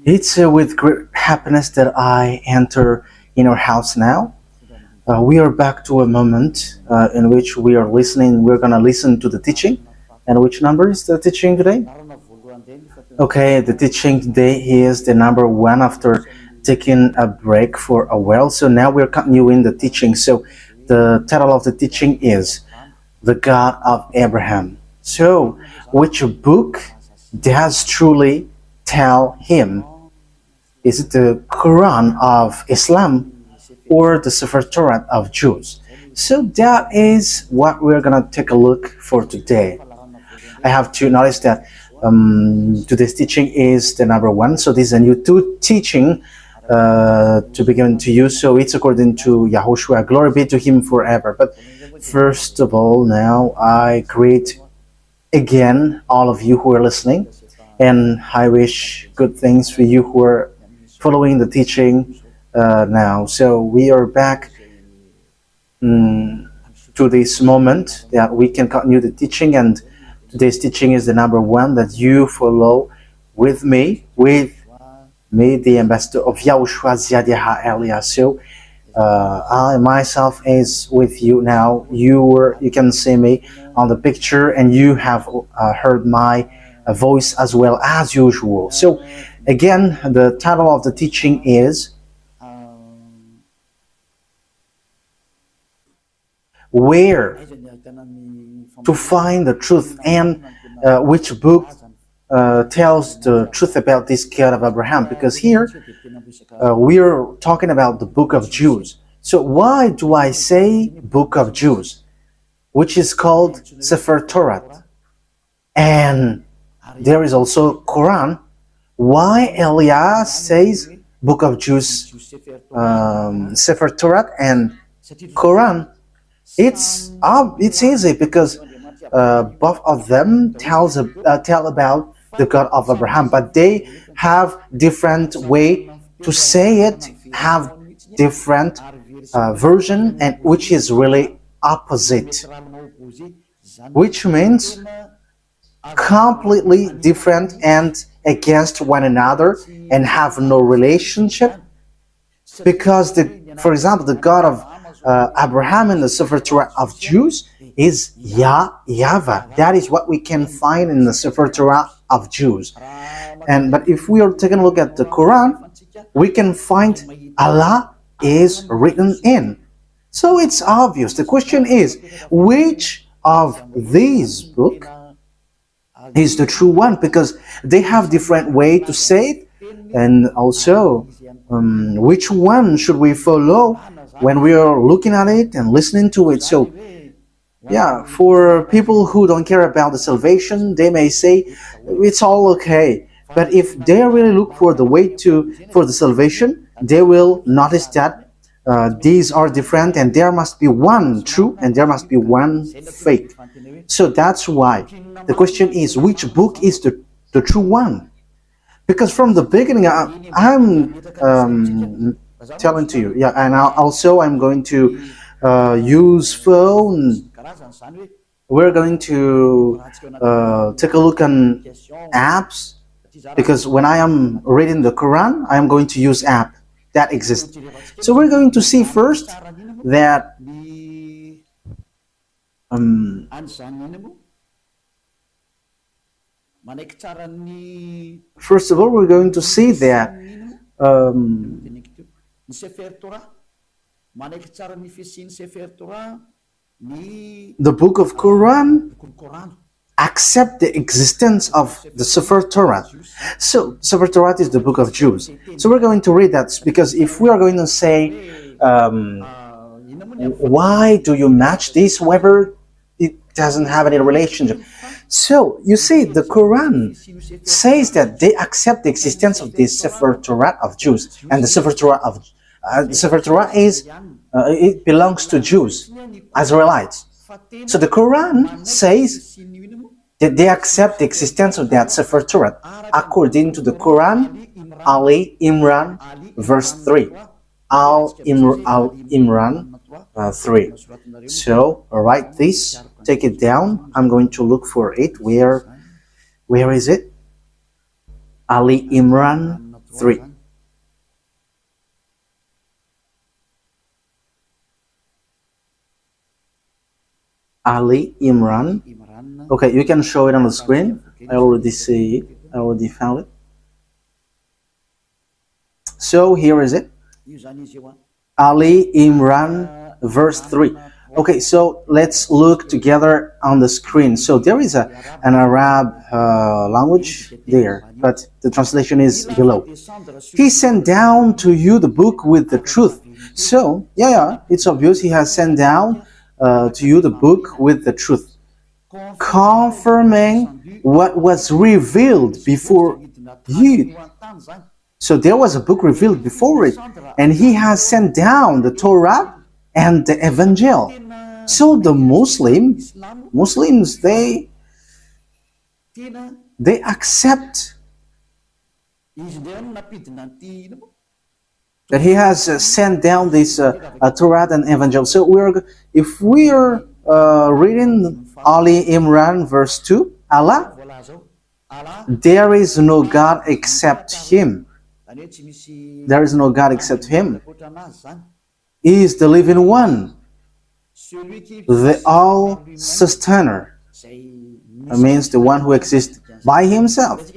It's with great happiness that I enter in our house now. We are back to a moment in which we are listening. We're going to listen to the teaching. And which number is the teaching today? Okay, the teaching today is the number one after taking a break for a while. So now we're continuing the teaching. So the title of the teaching is The God of Abraham. So, which book does truly tell him? Is it the Quran of Islam or the sefer torat of Jews? So that is what we're gonna take a look for today. I have to notice that today's teaching is the number one. So this is a new teaching to be given to you. So it's according to YAHOSHUAH. Glory be to him forever. But first of all, now I greet again all of you who are listening, and I wish good things for you who are following the teaching now. So we are back to this moment that we can continue the teaching, and today's teaching is the number one that you follow with me, the ambassador of YAHOSHUAH Ziadiha Elias. So I myself is with you now. You can see me on the picture, and you have heard my voice as well as usual. So again, the title of the teaching is Where to Find the Truth, and which book tells the truth about this God of Abraham, because here we are talking about the book of Jews. So why do I say book of Jews, which is called sefer torat, and there is also Quran? Why Elias says book of Jews, sefer torat and Quran? It's easy because both of them tell about the God of Abraham, but they have different way to say it, have different version, and which is really opposite, which means completely different and against one another and have no relationship. Because for example, the God of Abraham in the sefer Torah of Jews is YAHVAH. That is what we can find in the sefer Torah of Jews. But if we are taking a look at the Quran, we can find Allah is written in. So it's obvious. The question is, which of these books is the true one? Because they have different way to say it, and also which one should we follow when we are looking at it and listening to it? So yeah, for people who don't care about the salvation, they may say it's all okay. But if they really look for the way for the salvation, they will notice that these are different, and there must be one true and there must be one fake. So that's why the question is, which book is the true one? Because from the beginning, I'm telling to you, and also I'm going to use phone. We're going to take a look on apps, because when I am reading the Quran, I am going to use app that exists. So we're going to see first that first of all, we're going to see that the book of Quran accept the existence of the sefer Torah. So sefer Torah is the book of Jews. So we're going to read that, because if we are going to say why do you match this, whether it doesn't have any relationship. So you see, the Quran says that they accept the existence of the sefer Torah of Jews, and the sefer Torah is it belongs to Jews, Israelites. So the Quran says that they accept the existence of that sefer Torah according to the Quran, Ali Imran, verse 3. Al Imran 3. So write this, take it down. I'm going to look for it. Where is it? Ali Imran 3. Ali Imran. Okay, you can show it on the screen. I already see it. I already found it. So here is it. Ali Imran, verse 3. Okay, so let's look together on the screen. So there is an Arab language there, but the translation is below. He sent down to you the book with the truth. So, yeah, it's obvious he has sent down to you the book with the truth, confirming what was revealed before you. So there was a book revealed before it, and he has sent down the torat and the evangel. So the Muslims, they accept that he has sent down this torat and evangel. So if we are reading Ali Imran verse 2, Allah, there is no God except him. There is no God except him. He is the living one, the all-sustainer. It means the one who exists by himself.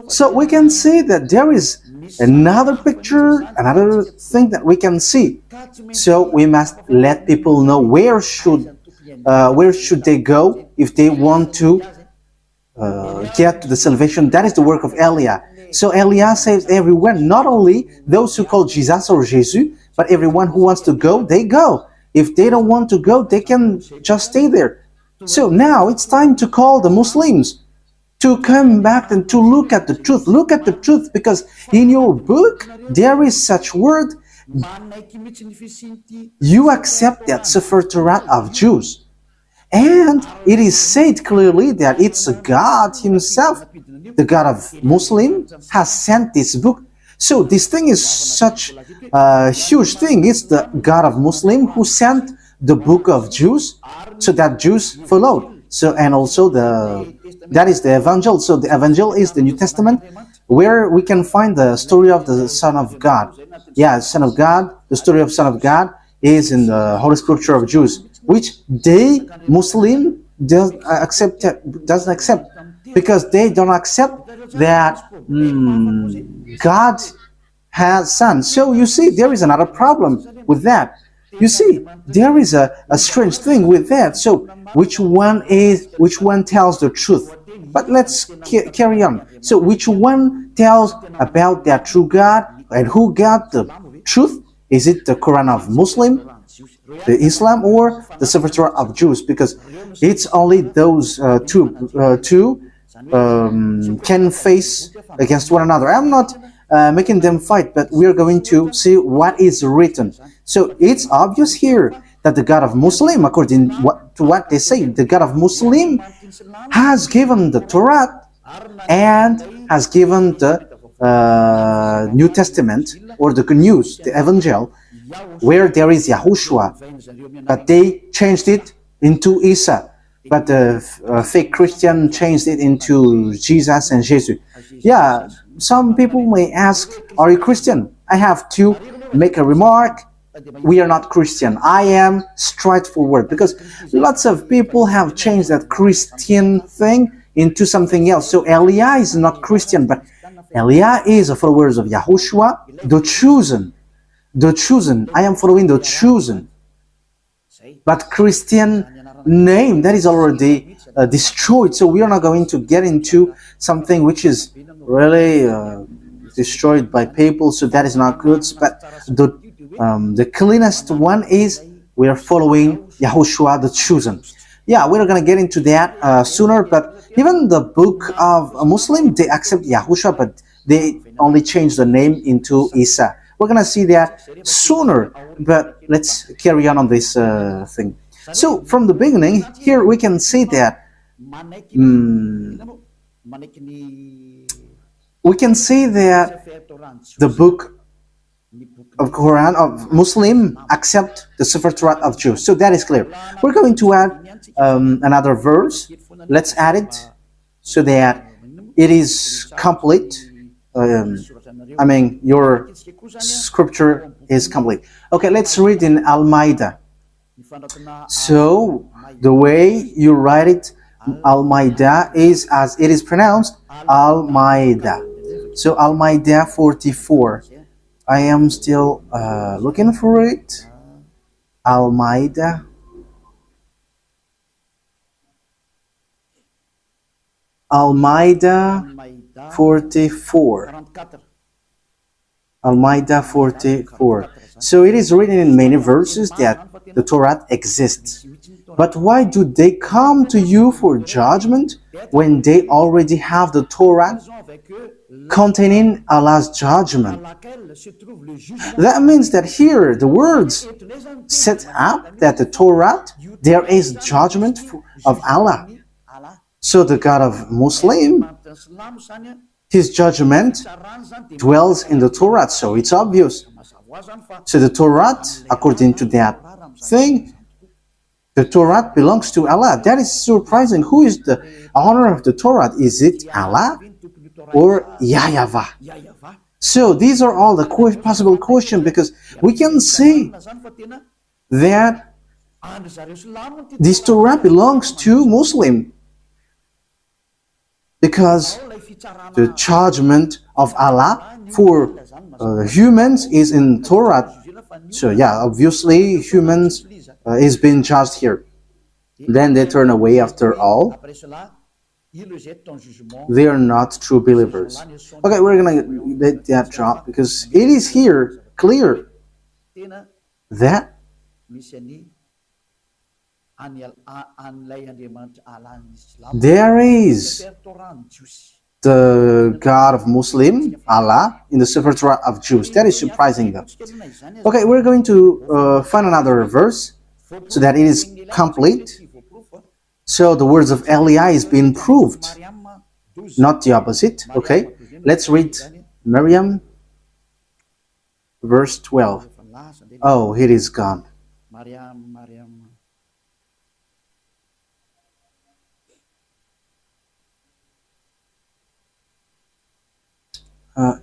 So we can see that there is another picture, another thing that we can see. So we must let people know where should they go if they want to get to the salvation. That is the work of Elia. So Elia saves everyone, not only those who call Jesus or Jesus, but everyone who wants to go, they go. If they don't want to go, they can just stay there. So now it's time to call the Muslims to come back and to look at the truth. Look at the truth, because in your book there is such word. You accept that sefer torat of Jews, and it is said clearly that it's God himself, the God of Muslim, has sent this book. So this thing is such a huge thing. It's the God of Muslim who sent the book of Jews, so that Jews followed. So, and also that is the evangel. So the evangel is the New Testament, where we can find the story of the Son of God. Yeah, Son of God. The story of Son of God is in the Holy Scripture of Jews, which they Muslim doesn't accept, because they don't accept that God has son. So you see, there is another problem with that. You see, there is a strange thing with that. So which one tells the truth? But let's carry on. So which one tells about that true God, and who got the truth? Is it the Quran of Muslim, the Islam, or the sefer Torah of Jews? Because it's only those two can face against one another. I'm not making them fight, but we're going to see what is written. So it's obvious here that the God of Muslim, according to what they say, the God of Muslim has given the Torah and has given the New Testament, or the good news, the Evangel, where there is YAHOSHUAH, but they changed it into Isa. But the fake Christian changed it into Jesus and Jesus. Yeah, some people may ask, are you Christian? I have to make a remark. We are not Christian. I am straightforward, because lots of people have changed that Christian thing into something else. So Elia is not Christian, but Elia is a follower of YAHOSHUAH, the chosen. The chosen. I am following the chosen. But Christian name, that is already destroyed. So we are not going to get into something which is really destroyed by people. So that is not good. But the cleanest one is we are following YAHOSHUAH, the chosen. Yeah, we're going to get into that sooner. But even the book of a Muslim, they accept YAHOSHUAH, but they only change the name into Isa. We're going to see that sooner. But let's carry on this thing. So from the beginning, here we can see that the book of Quran of Muslim accept the sefer Torah of Jews. So that is clear. We're going to add another verse. Let's add it so that it is complete. I mean, your scripture is complete. Okay, let's read in Al-Maida. So, the way you write it, Al-Maida, is as it is pronounced, Al-Maida. So, Al-Maida 44. I am still looking for it. Al-Maida. Al-Maida 44. Al-Maida 44. So it is written in many verses that the Torah exists. But why do they come to you for judgment when they already have the Torah containing Allah's judgment? That means that here the words set up that the Torah, there is judgment of Allah. So the God of Muslim, his judgment dwells in the Torah, so it's obvious. So the Torah, according to that thing, the Torah belongs to Allah. That is surprising. Who is the owner of the Torah? Is it Allah or YAHVAH? So these are all the possible questions, because we can see that this Torah belongs to Muslim, because the judgment of Allah for humans is in Torah. So yeah, obviously humans is being judged here. Then they turn away after all. They are not true believers. Okay, we're gonna let that drop, because it is here clear that there is the God of Muslim, Allah, in the sefer Torah of Jews. That is surprising though. Okay, we're going to find another verse so that it is complete. So the words of Eliah is being proved, not the opposite. Okay, let's read Miriam, verse 12. Oh, it is gone.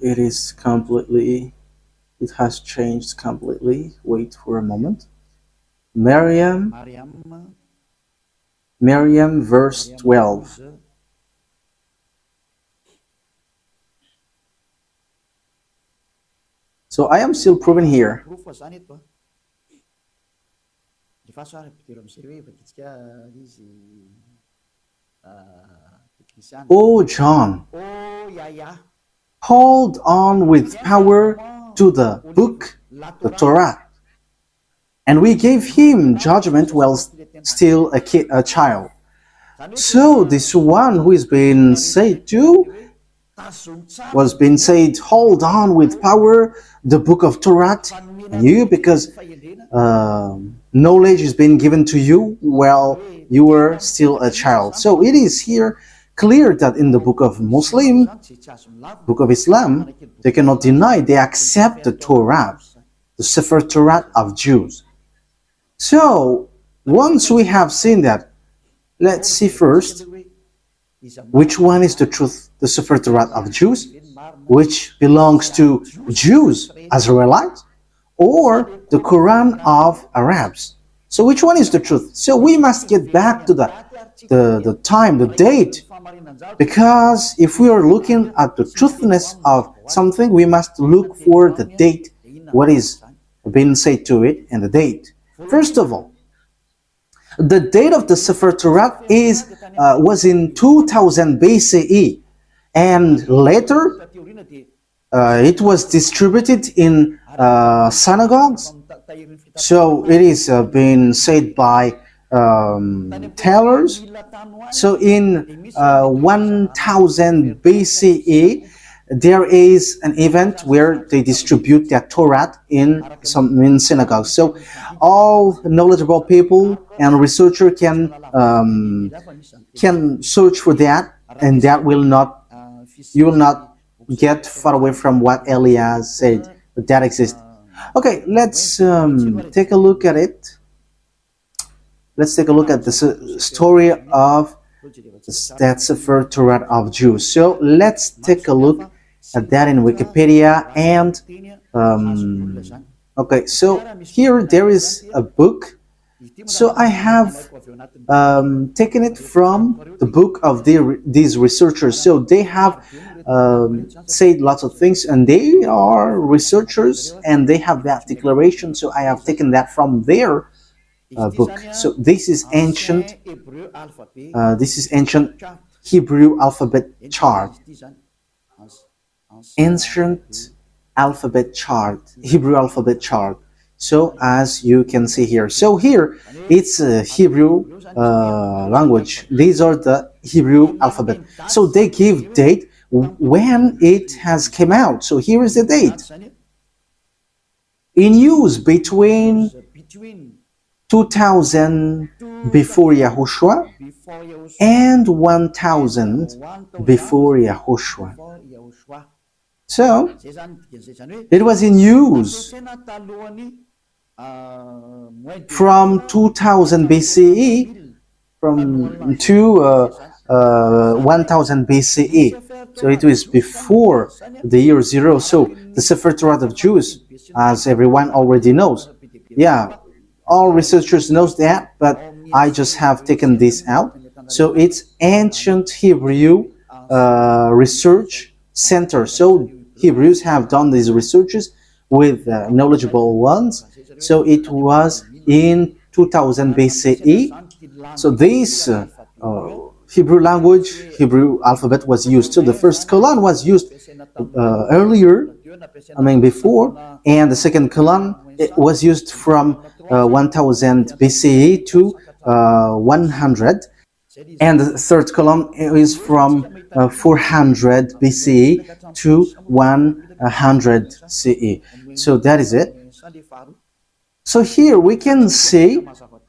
It is completely, it has changed completely. Wait for a moment. Miriam, verse 12. So I am still proving here. Oh, John, hold on with power to the book, the Torah. And we gave him judgment while still a child. So this one who is being said to was being said, hold on with power the book of Torah, and you, because knowledge is being given to you while you were still a child. So it is here clear that in the book of Muslim, book of Islam, they cannot deny, they accept the Torah, the sefer Torah of Jews. So once we have seen that, let's see first which one is the truth, the sefer Torah of Jews, which belongs to Jews, Israelites, or the Quran of Arabs. So which one is the truth? So we must get back to the time, the date, because if we are looking at the truthness of something, we must look for the date, what is being said to it, and the date. First of all, the date of the sefer Torah was in 2000 BCE, and later it was distributed in synagogues. So it is being said by tailors. So in 1000 BCE, there is an event where they distribute their Torah in synagogues. So all knowledgeable people and researcher can search for that, and that will not, you will not get far away from what Eliah said, but that exists. Okay, let's take a look at it. Let's take a look at the story of that sefer Torah of Jews. So let's take a look that in Wikipedia. And okay, so here there is a book. So I have taken it from the book of these researchers. So they have said lots of things, and they are researchers, and they have that declaration. So I have taken that from their book. So this is ancient. This is ancient Hebrew alphabet chart. Ancient alphabet chart, Hebrew alphabet chart. So as you can see here, so here it's a Hebrew language. These are the Hebrew alphabet. So they give date when it has came out. So here is the date. In use between 2000 before Yahushua and 1000 before Yahushua. So it was in use from 2000 BCE to 1000 BCE. So it was before the year 0. So the sefer torat of Jews, as everyone already knows. Yeah, all researchers knows that, but I just have taken this out. So it's ancient Hebrew research center. So Hebrews have done these researches with knowledgeable ones. So it was in 2000 BCE. So this Hebrew language, Hebrew alphabet was used. So the first colon was used earlier, before, and the second colon it was used from 1000 BCE to 100, and the third column is from 400 BCE to 100 CE. So that is it. So here we can see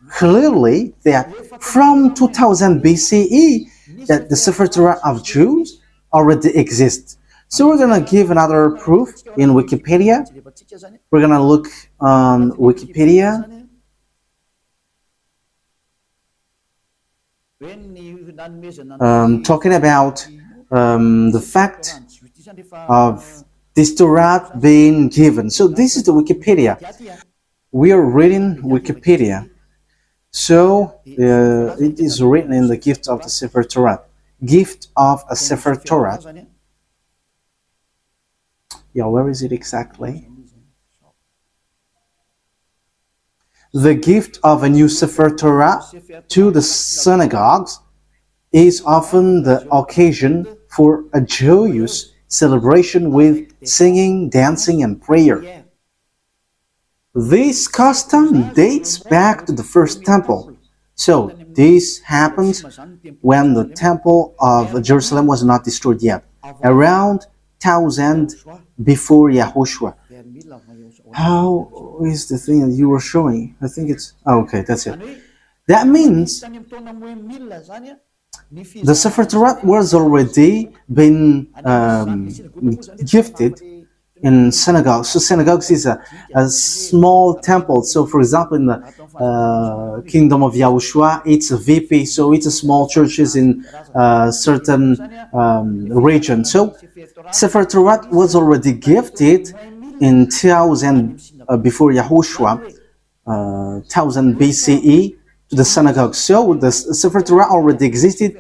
clearly that from 2000 BCE that the sefer torat of Jews already exists. So we're going to give another proof in Wikipedia. We're going to look on Wikipedia. Talking about the fact of this Torah being given. So this is the Wikipedia. We are reading Wikipedia. So it is written in the gift of the sefer Torah. Gift of a sefer Torah. Yeah, where is it exactly? The gift of a new sefer Torah to the synagogues is often the occasion for a joyous celebration with singing, dancing, and prayer. This custom dates back to the first temple. So this happens when the temple of Jerusalem was not destroyed yet, around 1000 before Yahushua. How is the thing that you were showing? I think it's... Oh, okay, that's it. That means the sefer Torah was already been gifted in synagogues. So synagogues is a small temple. So for example, in the kingdom of YAHOSHUAH, it's a VP. So it's a small churches in certain region. So sefer Torah was already gifted in 1000 before Yahushua, 1000 BCE to the synagogue. So the sefer Torah already existed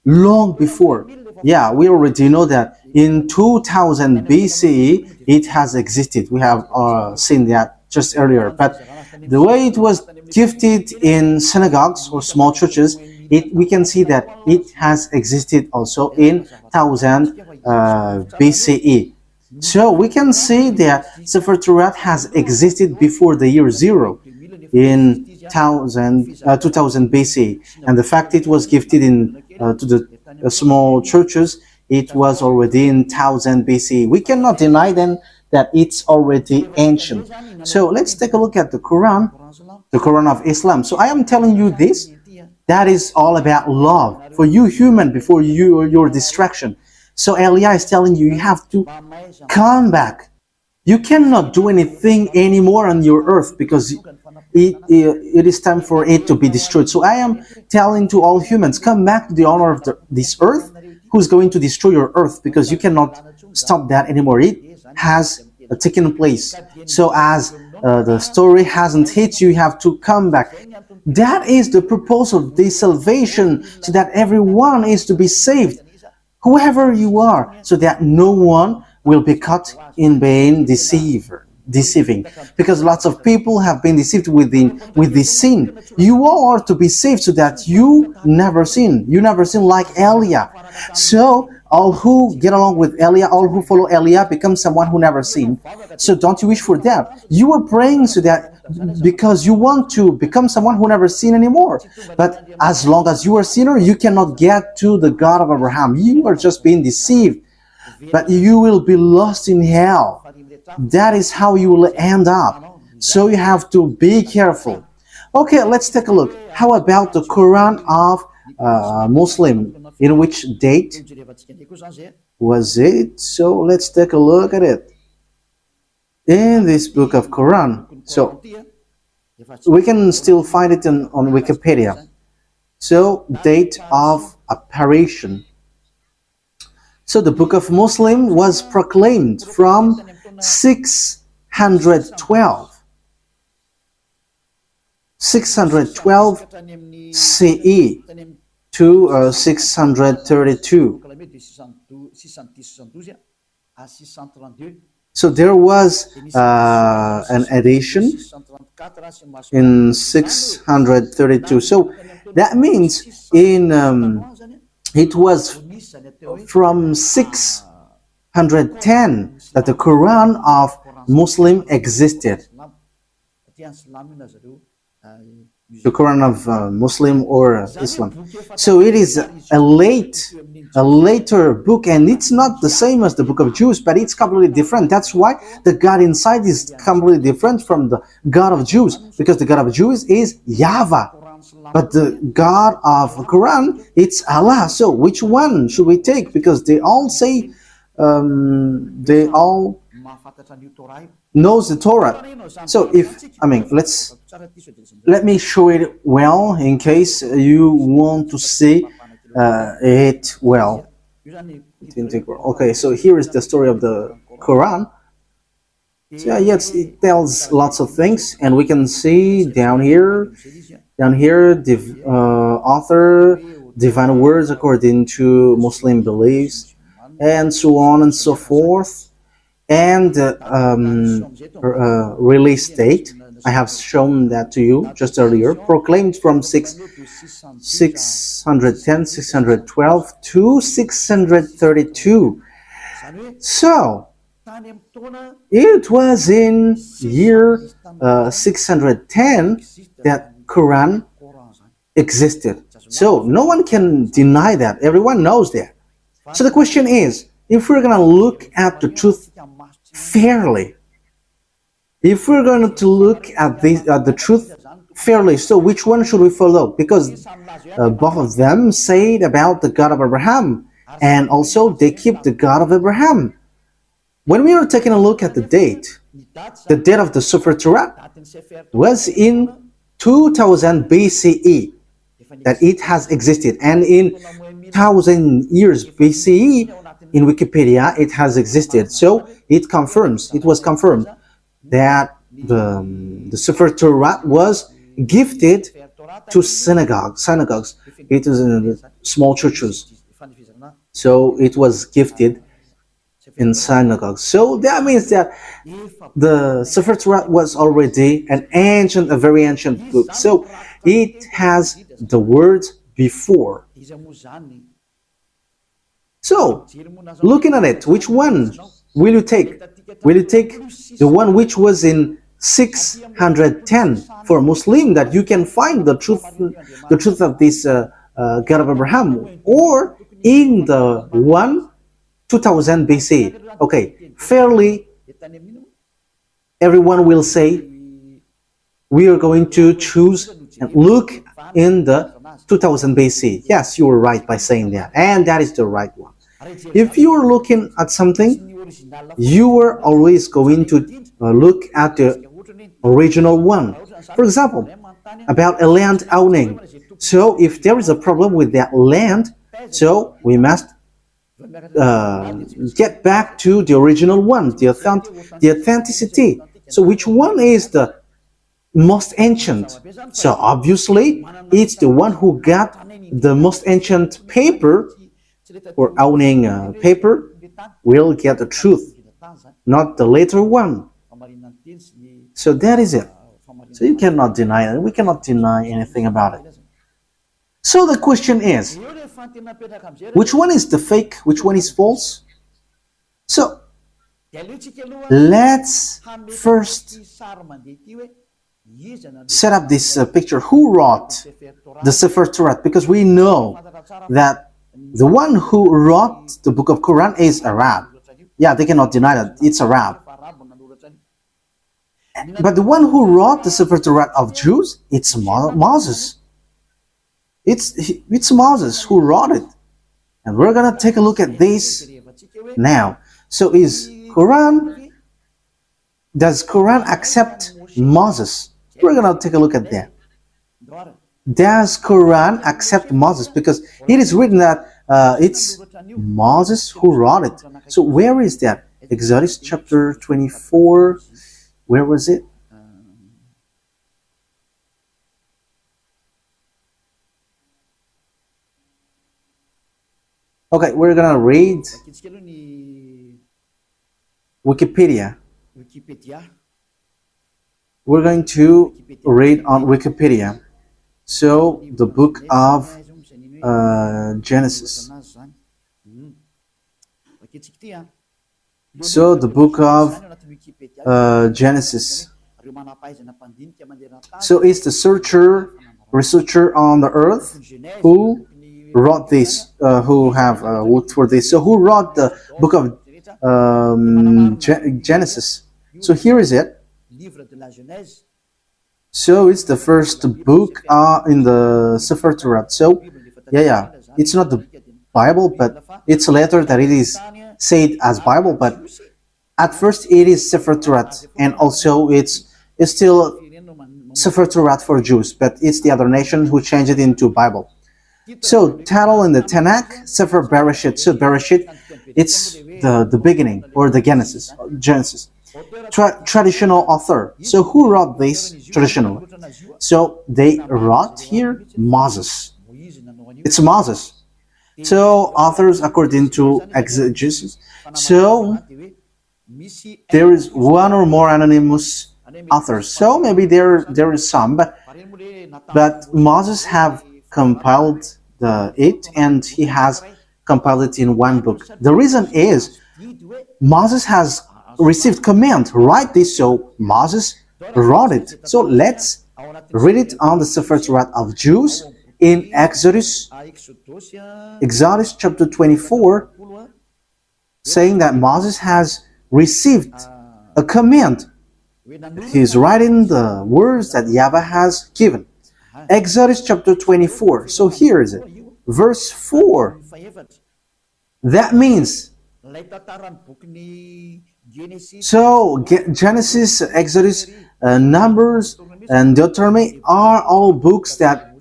long before. Yeah, we already know that in 2000 BCE it has existed. We have seen that just earlier. But the way it was gifted in synagogues or small churches, we can see that it has existed also in 1000 BCE. So we can see that sefer Torah has existed before the year 0 in 2000 BCE, and the fact it was gifted in to the small churches, it was already in 1000 BCE. We cannot deny then that it's already ancient. So let's take a look at the Quran of Islam. So I am telling you this, that is all about love for you human before your distraction. So Elia is telling you, you have to come back. You cannot do anything anymore on your earth because it is time for it to be destroyed. So I am telling to all humans, come back to the owner of this earth who's going to destroy your earth, because you cannot stop that anymore. It has taken place. So as the story hasn't hit you, you have to come back. That is the purpose of this salvation, so that everyone is to be saved, whoever you are, so that no one will be caught in being deceiving, because lots of people have been deceived with this sin. You all are to be saved so that you never sin. You never sin like Eliah. So all who get along with Eliah, all who follow Eliah, become someone who never sinned. So don't you wish for that? You are praying so that because you want to become someone who never sinned anymore. But as long as you are a sinner, you cannot get to the God of Abraham. You are just being deceived, but you will be lost in hell. That is how you will end up. So you have to be careful. Okay, let's take a look. How about the Quran of Muslim? In which date was it? So let's take a look at it. In this book of Quran. So we can still find it on Wikipedia. So date of apparition. So the book of Muslim was proclaimed from 612 CE to 632. So there was an edition in 632. So that means it was from 610 that the Quran of Muslim existed. The Quran of Muslim or Islam. So it is a later book, and it's not the same as the book of Jews, but it's completely different. That's why the God inside is completely different from the God of Jews, because the God of Jews is YAHVAH, but the God of Quran, it's Allah. So which one should we take? Because they all say, they all knows the Torah. So let me show it well in case you want to see it well. Okay, so here is the story of the Quran. So yeah, yes, it tells lots of things, and we can see down here, the author, divine words according to Muslim beliefs, and so on and so forth. And release date, I have shown that to you just earlier, proclaimed from 610, 612 to 632. So it was in year 610 that Quran existed. So no one can deny that. Everyone knows that. So the question is, if we're going to look at the truth fairly, if we're going to look at the truth fairly, so which one should we follow? Because both of them say about the God of Abraham, and also they keep the God of Abraham. When we are taking a look at the date of the sefer torat was in 2000 BCE that it has existed, and in 1000 years BCE in Wikipedia it has existed. So it was confirmed that the sefer torat was gifted to synagogues. It is in small churches. So it was gifted in synagogues. So that means that the sefer torat was already a very ancient book. So it has the words before. So, looking at it, which one will you take? Will you take the one which was in 610 for Muslim, that you can find the truth of this God of Abraham, or in the one 2000 BC? Okay, fairly, everyone will say we are going to choose and look in the 2000 BC. Yes, you were right by saying that, and that is the right one. If you are looking at something, you are always going to look at the original one. For example, about a land owning. So if there is a problem with that land, so we must get back to the original one, the authenticity. So which one is the most ancient? So obviously it's the one who got the most ancient paper, or owning paper, will get the truth, not the later one. So that is it. So you cannot deny it. We cannot deny anything about it. So the question is, which one is the fake? Which one is false? So let's first set up this picture. Who wrote the sefer torat? Because we know that the one who wrote the book of Quran is Arab. Yeah, they cannot deny that it's Arab. But the one who wrote the sefer torat of Jews, it's Moses. It's Moses who wrote it. And we're going to take a look at this now. So does Quran accept Moses? We're going to take a look at that. Does Quran accept Moses? Because it is written that it's Moses who wrote it. So where is that? Exodus chapter 24. Where was it? Okay, we're gonna read Wikipedia. We're going to read on Wikipedia. So the book of Genesis. So the book of Genesis. So it's the researcher on the earth who wrote this, who have worked for this. So who wrote the book of Genesis? So here is it. So it's the first book in the sefer torat. So yeah, it's not the Bible, but it's later that it is said as Bible. But at first it is sefer torat, and also it's still sefer torat for Jews, but it's the other nation who changed it into Bible. So title in the Tanakh, Sefer Bereshit. So Bereshit, it's the beginning, or the Genesis. Traditional author. So who wrote this traditionally? So they wrote here Moses. It's Moses. So authors according to exegesis. So there is one or more anonymous authors. So maybe there is some, but Moses have compiled it, and he has compiled it in one book. The reason is Moses has received command, write this, so Moses wrote it. So let's read it on the sefer torat of Jews in Exodus chapter 24, saying that Moses has received a command. He's writing the words that YAHVAH has given. Exodus chapter 24. So here is it. Verse 4. That means, so Genesis, Exodus, Numbers, and Deuteronomy are all books that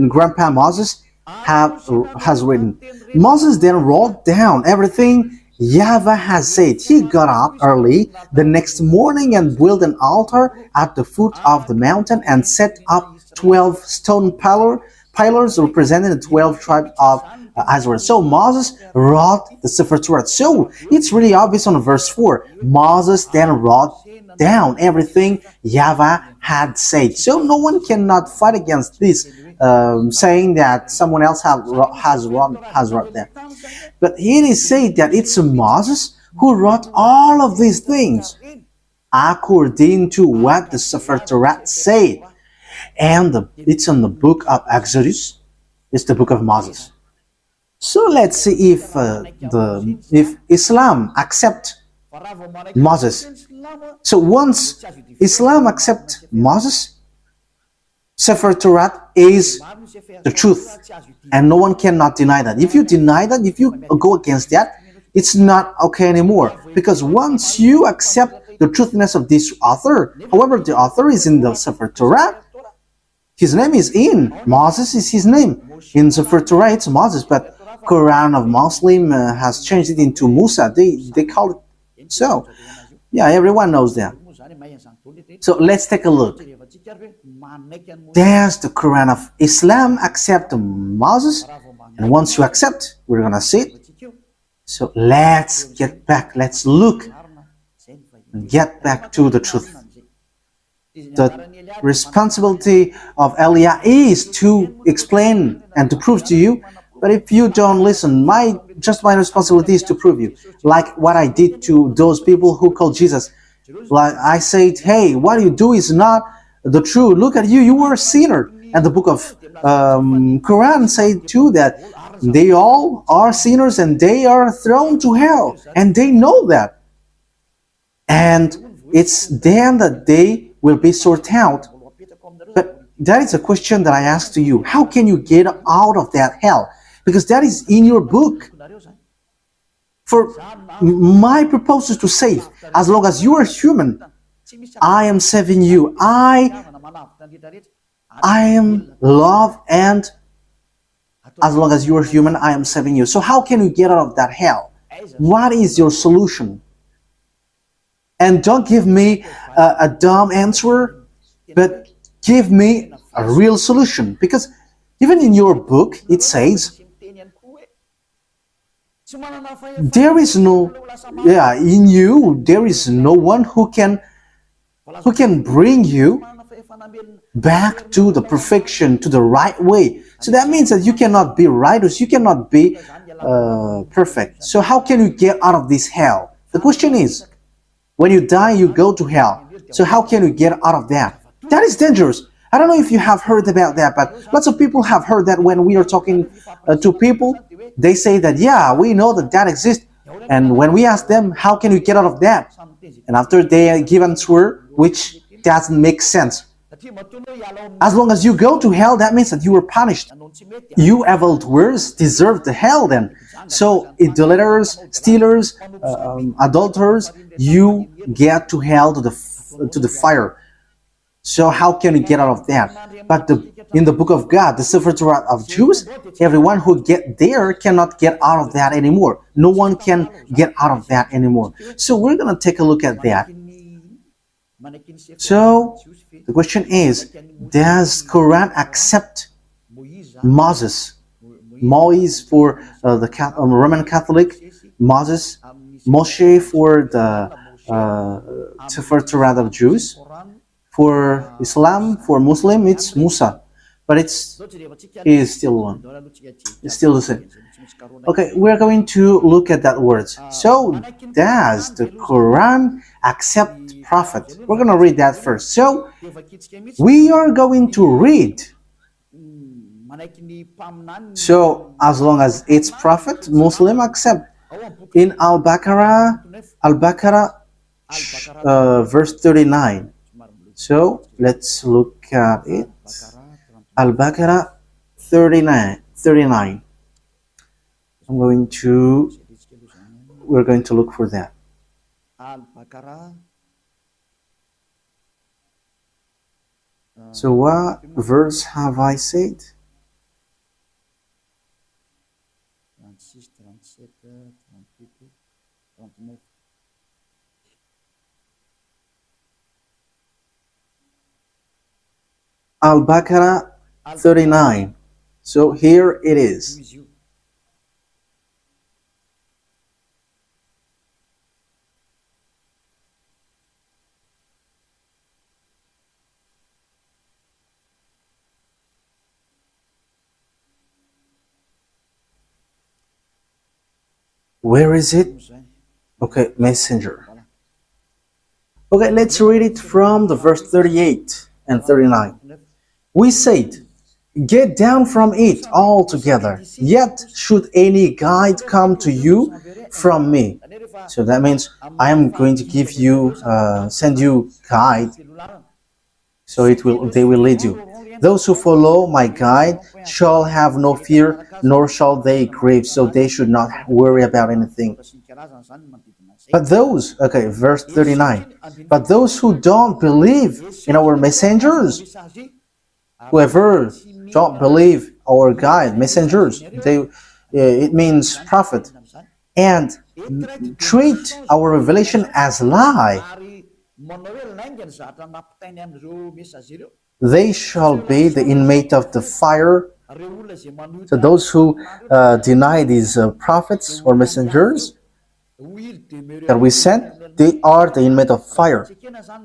Grandpa Moses has written. Moses then wrote down everything YAHVAH has said. He got up early the next morning and built an altar at the foot of the mountain and set up 12 stone pillars representing the 12 tribes of Israel. So Moses wrote the sefer torat. So it's really obvious on verse 4. Moses then wrote down everything YAHVAH had said. So no one cannot fight against this, saying that someone else has wrote that. But it is said that it's Moses who wrote all of these things according to what the sefer torat said. And it's in the book of Exodus. It's the book of Moses. So let's see if Islam accept Moses. So once Islam accept Moses, sefer torat is the truth, and no one cannot deny that. If you deny that, if you go against that, it's not okay anymore. Because once you accept the truthiness of this author, however, the author is in the sefer torat, his name is in. Moses is his name. In sefer torat, it's Moses, but Quran of Muslim has changed it into Musa. They call it so. Yeah, everyone knows that. So let's take a look. Does the Quran of Islam accept Moses? And once you accept, we're gonna see it. So let's get back. Let's look and get back to the truth. The responsibility of Elia is to explain and to prove to you. But if you don't listen, my responsibility is to prove you. Like what I did to those people who called Jesus. Like I said, hey, what you do is not the truth. Look at you, you were a sinner. And the book of Quran said too that they all are sinners and they are thrown to hell. And they know that. And it's then that they will be sorted out. But that is a question that I ask to you. How can you get out of that hell? Because that is in your book. For my purpose is to save. As long as you are human, I am saving you. I am love, and as long as you are human, I am saving you. So how can you get out of that hell? What is your solution? And don't give me a dumb answer, but give me a real solution. Because even in your book, it says, there is no, in you, there is no one who can bring you back to the perfection, to the right way. So that means that you cannot be righteous, you cannot be perfect. So how can you get out of this hell? The question is, when you die, you go to hell. So how can you get out of that? That is dangerous. I don't know if you have heard about that, but lots of people have heard that when we are talking to people, they say that, yeah, we know that that exists. And when we ask them, how can you get out of that? And after they give an answer, which doesn't make sense. As long as you go to hell, that means that you were punished. You evildoers deserve the hell then. So idolaters, stealers, adulterers, you get to hell, to the fire. So how can you get out of that? But in the book of God, the sefer torat of Jews, everyone who get there cannot get out of that anymore. No one can get out of that anymore. So we're going to take a look at that. So the question is, does Quran accept Moses? Moise for the Roman Catholic, Moses, Moshe for the sefer torat of Jews. For Islam, for Muslim, it's Musa, but it is still one. It's still the same. Okay, we're going to look at that word. So, does the Quran accept prophet? We're going to read that first. So, we are going to read. So, as long as it's prophet, Muslim accept. In Al-Baqarah, verse 39. So let's look at it. Al-Baqarah 39. We're going to look for that. So what verse have I said? Al-Baqarah 39. So here it is. Where is it? Okay, messenger. Okay, let's read it from the verse 38 and 39. We said, get down from it altogether, yet should any guide come to you from me. So that means I am going to give you, send you guide, so they will lead you. Those who follow my guide shall have no fear, nor shall they grieve, so they should not worry about anything. But those, okay, verse 39, but those who don't believe in our messengers, whoever don't believe our guide, messengers, it means prophet, and treat our revelation as lie, they shall be the inmate of the fire. So those who deny these prophets or messengers that we sent, they are the inmate of fire,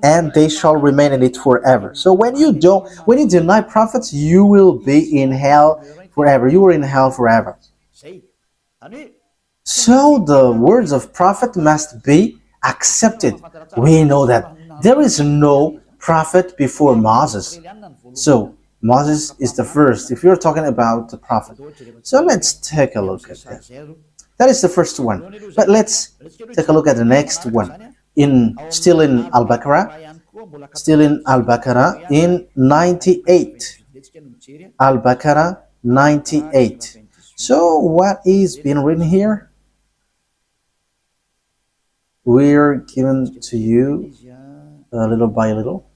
and they shall remain in it forever. So when you deny prophets, you will be in hell forever. You are in hell forever. So the words of prophet must be accepted. We know that there is no prophet before Moses. So Moses is the first, if you're talking about the prophet. So let's take a look at that. That is the first one. But let's take a look at the next one. Still in Al-Baqarah. Still in Al-Baqarah in 98. Al-Baqarah 98. So what is being written here? We're given to you little by little.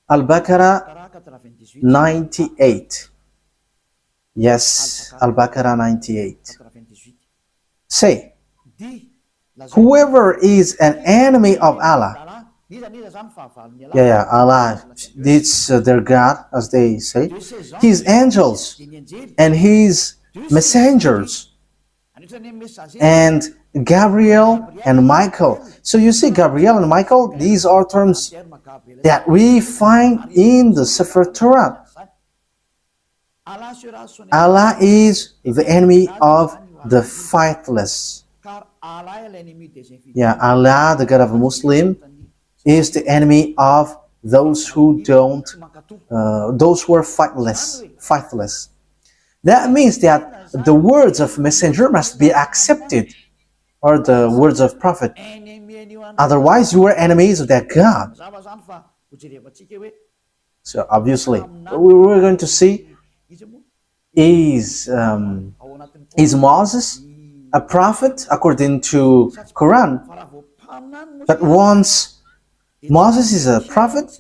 Al-Baqarah 98. Yes, Al-Baqarah 98. Say, whoever is an enemy of Allah, Allah, it's their God, as they say, his angels and his messengers, and Gabriel and Michael. So you see, Gabriel and Michael, these are terms that we find in the sefer torat. Allah is the enemy of the faithless. Yeah, Allah, the God of a Muslim, is the enemy of those who don't, those who are faithless. That means that the words of messenger must be accepted, or the words of prophet. Otherwise, you are enemies of that God. So obviously, we're going to see, is Moses a prophet according to Quran? But once Moses is a prophet,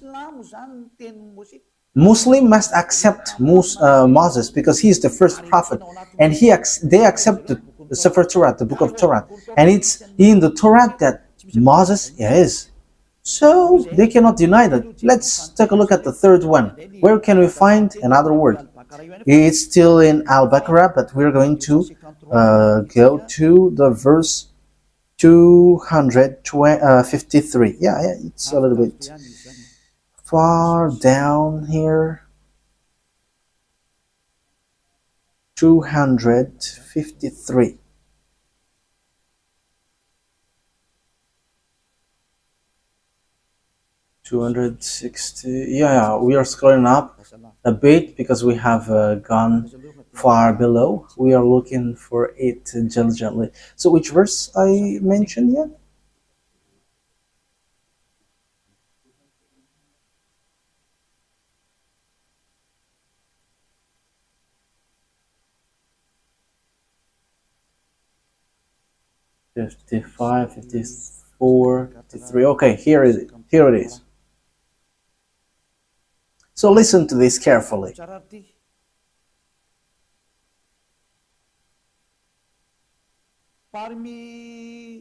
Muslim must accept Moses because he is the first prophet, and they accept the sefer Torah, the book of Torah, and it's in the Torah that Moses is. So they cannot deny that. Let's take a look at the third one. Where can we find another word? It's still in Al-Baqarah, but we're going to go to the verse 253. Yeah, it's a little bit far down here. 253. Yeah, we are scrolling up a bit because we have gone far below. We are looking for it diligently. So which verse I mentioned yet? "55, 54, 53. Okay, here it is. So listen to this carefully.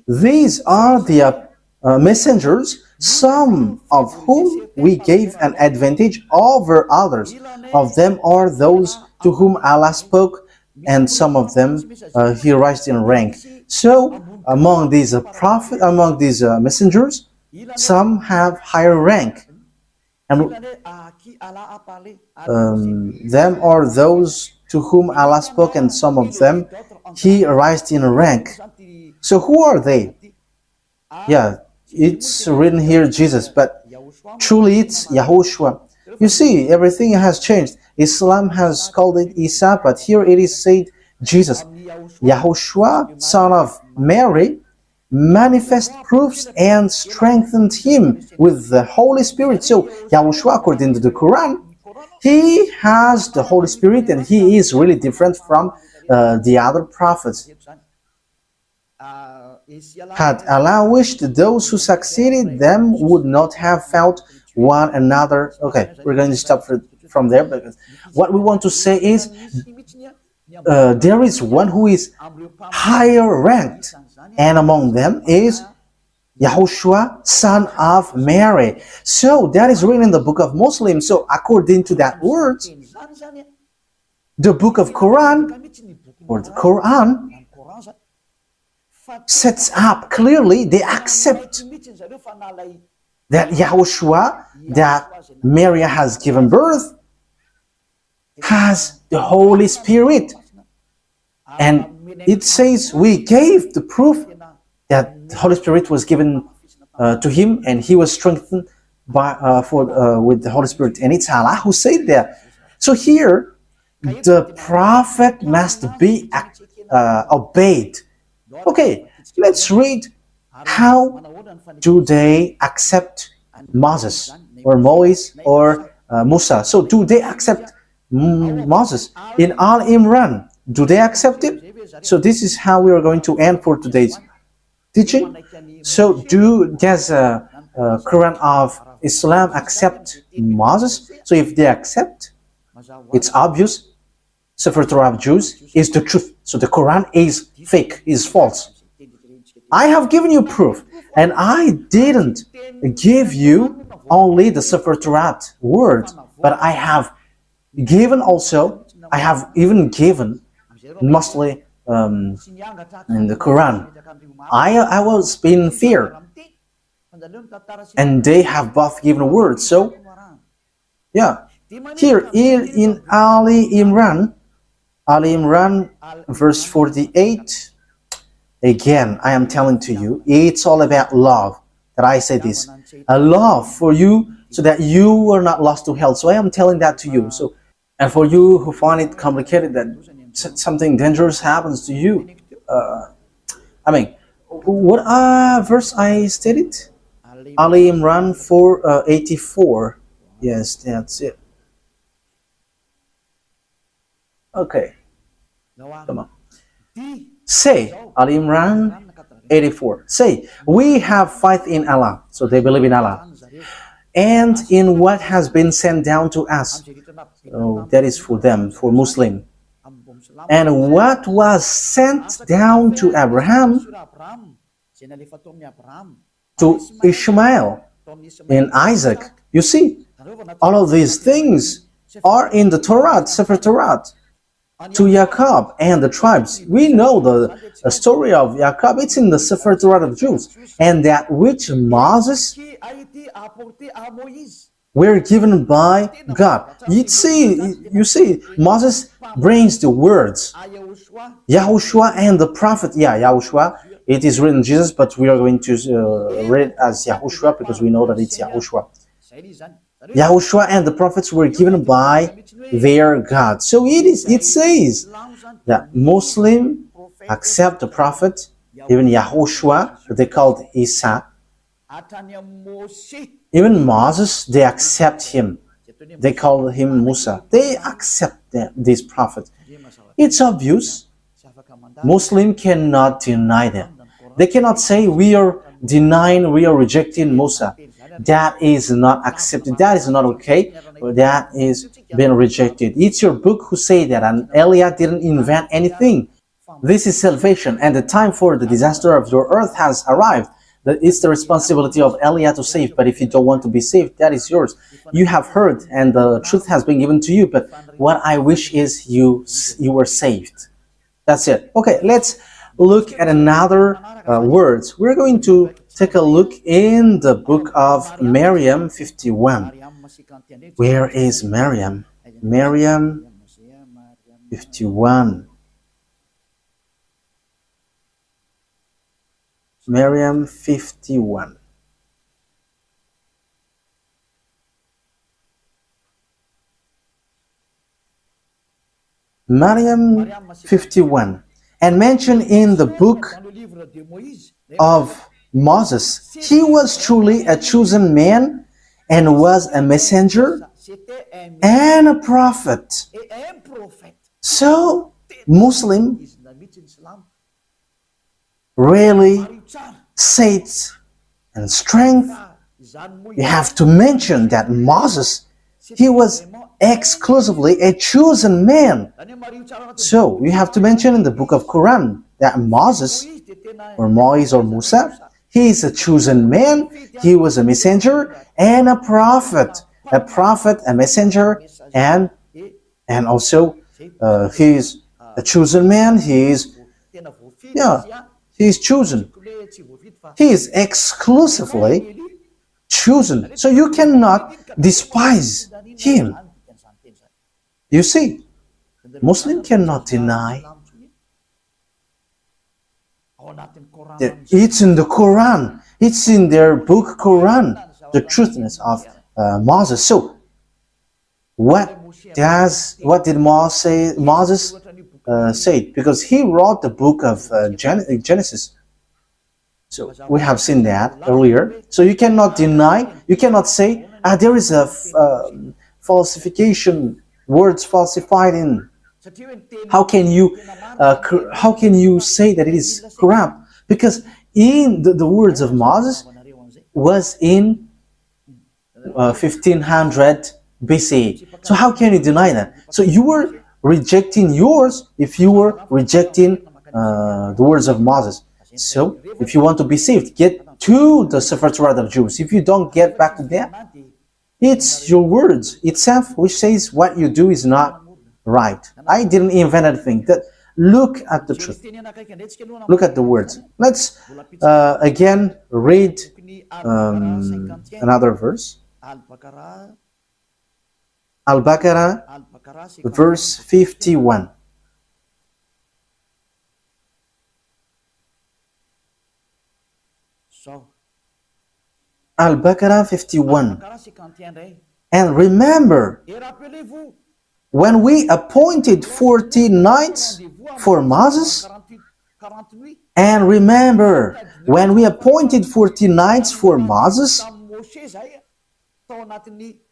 These are the messengers, some of whom we gave an advantage over others. Of them are those to whom Allah spoke, and some of them He raised in rank. So among these messengers, some have higher rank, and them are those to whom Allah spoke, and some of them He raised in rank. So who are they? Yeah, it's written here Jesus, but truly it's YAHOSHUAH. You see, everything has changed. Islam has called it Isa, but here it is said Jesus. YAHOSHUAH, son of Mary, manifest proofs and strengthened him with the Holy Spirit. So YAHOSHUAH, according to the Quran, he has the Holy Spirit, and he is really different from the other prophets. Had Allah wished, those who succeeded them would not have fought one another. Okay, we're going to stop for from there, because what we want to say is there is one who is higher ranked, and among them is YAHOSHUAH, son of Mary. So that is written in the book of Muslims. So according to that word, the book of Quran, or the Quran, sets up clearly, they accept that YAHOSHUAH, that Mary has given birth, has the Holy Spirit. And it says we gave the proof that the Holy Spirit was given to him, and he was strengthened by with the Holy Spirit. And it's Allah who said that. So here, the prophet must be obeyed. Okay, let's read how do they accept Moses or Moise or Musa. So do they accept Moses in Al Imran? Do they accept it? So this is how we are going to end for today's teaching. So does Quran of Islam accept Moses? So if they accept, it's obvious sefer Torah of Jews is the truth. So the Quran is fake, is false. I have given you proof, and I didn't give you only the sefer Torah word, but I have given also, I have even given mostly in the Quran. I was in fear, and they have both given words. So yeah, here in Ali Imran verse 48, again I am telling to you, it's all about love, that I say this, a love for you so that you are not lost to hell. So I am telling that to you. So, and for you who find it complicated, that something dangerous happens to you, I mean, what verse I stated? Ali Imran 4:84. Yes, that's it. Okay, come on. Say, Ali Imran 84. Say, we have faith in Allah. So they believe in Allah, and in what has been sent down to us. So that is for them, for Muslim. And what was sent down to Abraham, to Ishmael, and Isaac. You see, all of these things are in the torat, sefer Torah. To Jacob and the tribes. We know the story of Jacob. It's in the sefer Torah of Jews. And that which Moses were given by God. You see, Moses brings the words, YAHOSHUAH and the prophet. Yeah, YAHOSHUAH. It is written Jesus, but we are going to read it as YAHOSHUAH because we know that it's YAHOSHUAH. YAHOSHUAH and the prophets were given by their God. So it says that Muslim accept the prophet, even YAHOSHUAH, that they called Isa. Even Moses, they accept him. They call him Musa. They accept this prophet. It's obvious. Muslim cannot deny them. They cannot say we are denying, we are rejecting Musa. That is not accepted. That is not okay. That is being rejected. It's your book who say that, and Eliah didn't invent anything. This is salvation, and the time for the disaster of your earth has arrived. That it's the responsibility of Eliah to save, but if you don't want to be saved, that is yours. You have heard, and the truth has been given to you, but what I wish is you were saved. That's it. Okay, let's look at another words. We're going to take a look in the book of Miriam 51. Where is Miriam? Miriam 51. Miriam 51. Miriam 51. And mentioned in the book of Moses, he was truly a chosen man and was a messenger and a prophet. So, Muslim really faith and strength, you have to mention that Moses He was exclusively a chosen man. So you have to mention in the book of Quran that Moses or Musa, he is a chosen man. He was a messenger and a prophet, a messenger, and also he is a chosen man. He is chosen. He is exclusively chosen. So you cannot despise him. You see, Muslim cannot deny that it's in the Quran, it's in their book Quran, the truthness of Moses. So what did Moses say? Because he wrote the book of Genesis. So we have seen that earlier. So you cannot deny, you cannot say, there is a falsification, words falsified in. How can you say that it is corrupt? Because in the words of Moses was in 1500 BCE. So how can you deny that? So you were rejecting yours if you were rejecting the words of Moses. So if you want to be saved, get to the sefer torat of Jews. If you don't get back to that, it's your words itself which says what you do is not right. I didn't invent anything. Look at the truth. Look at the words. Let's again read another verse. Al-Baqarah, verse 51. Al-Baqarah 51. And remember, when we appointed 40 nights for Moses, and remember, when we appointed 40 nights for Moses,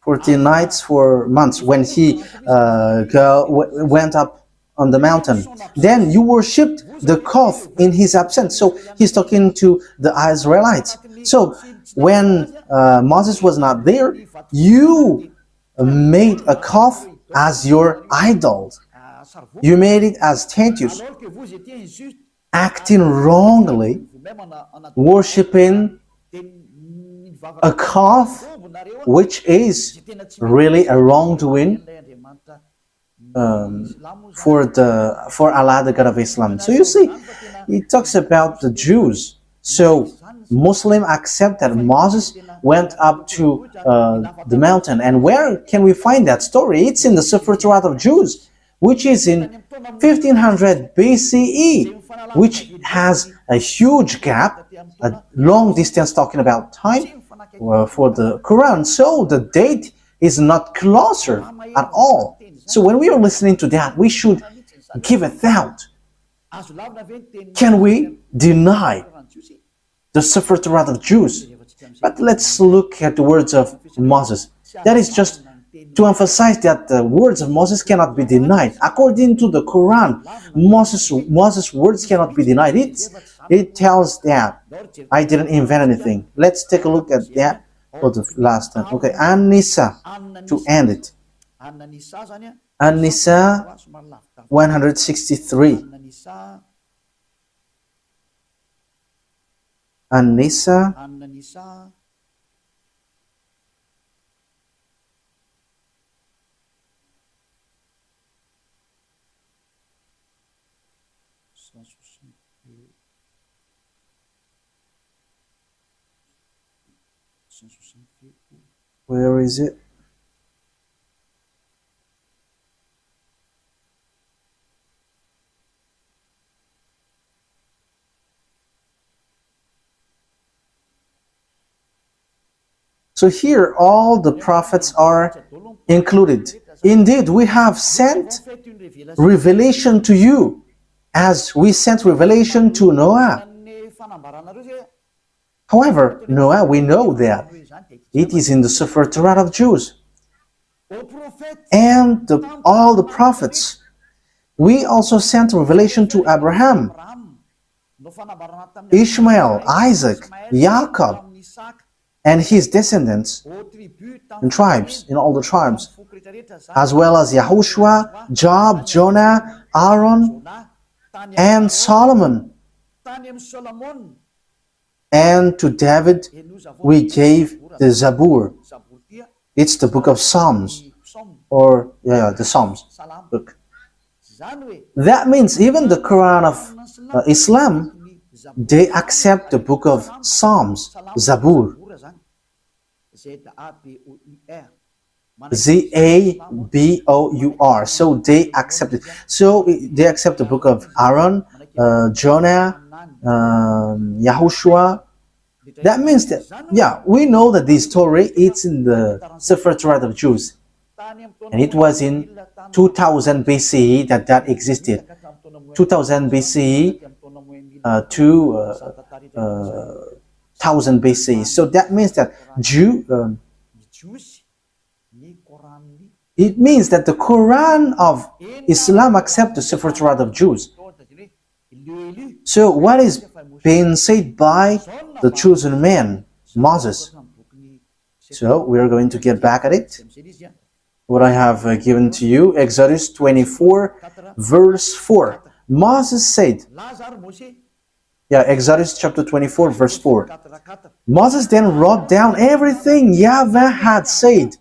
40 nights for months, when he went up on the mountain, then you worshipped the calf in his absence. So he's talking to the Israelites. So when Moses was not there, you made a calf as your idols. You made it as statues, acting wrongly, worshipping a calf, which is really a wrongdoing for Allah, the God of Islam. So you see, it talks about the Jews. So Muslims accept that Moses went up to the mountain. And where can we find that story? It's in the Sefer Torat of Jews, which is in 1500 BCE, which has a huge gap, a long distance talking about time for the Quran. So the date is not closer at all. So when we are listening to that, we should give a thought. Can we deny the Sefer Torat of Jews? But let's look at the words of Moses. That is just to emphasize that the words of Moses cannot be denied. According to the Quran, Moses' words cannot be denied. It tells that. I didn't invent anything. Let's take a look at that for the last time. Okay, An-Nisa, to end it. An-Nisa 163. An-Nisa Where is it? So here all the prophets are included. Indeed, we have sent revelation to you as we sent revelation to Noah. However, Noah, we know that it is in the Sefer Torat of Jews. And all the prophets. We also sent revelation to Abraham, Ishmael, Isaac, Jacob, and his descendants and tribes, in all the tribes, as well as YAHOSHUAH, Job, Jonah, Aaron, and Solomon. And to David we gave the Zabur. It's the book of Psalms, or the Psalms book. That means even the Quran of Islam, they accept the book of Psalms, Zabur. Zabour. So they accept it. So they accept the book of Aaron, Jonah, YAHOSHUAH. That means that, we know that this story, it's in the sefer torat of Jews. And it was in 2000 BCE that existed. 2000 BCE to 1000 BCE. So that means that it means that the Quran of Islam accepts the sefer torat of Jews. So what is being said by the chosen man, Moses? So we are going to get back at it. What I have given to you, Exodus 24, verse 4. Moses said, Exodus chapter 24, verse 4. Moses then wrote down everything YAHVAH had said.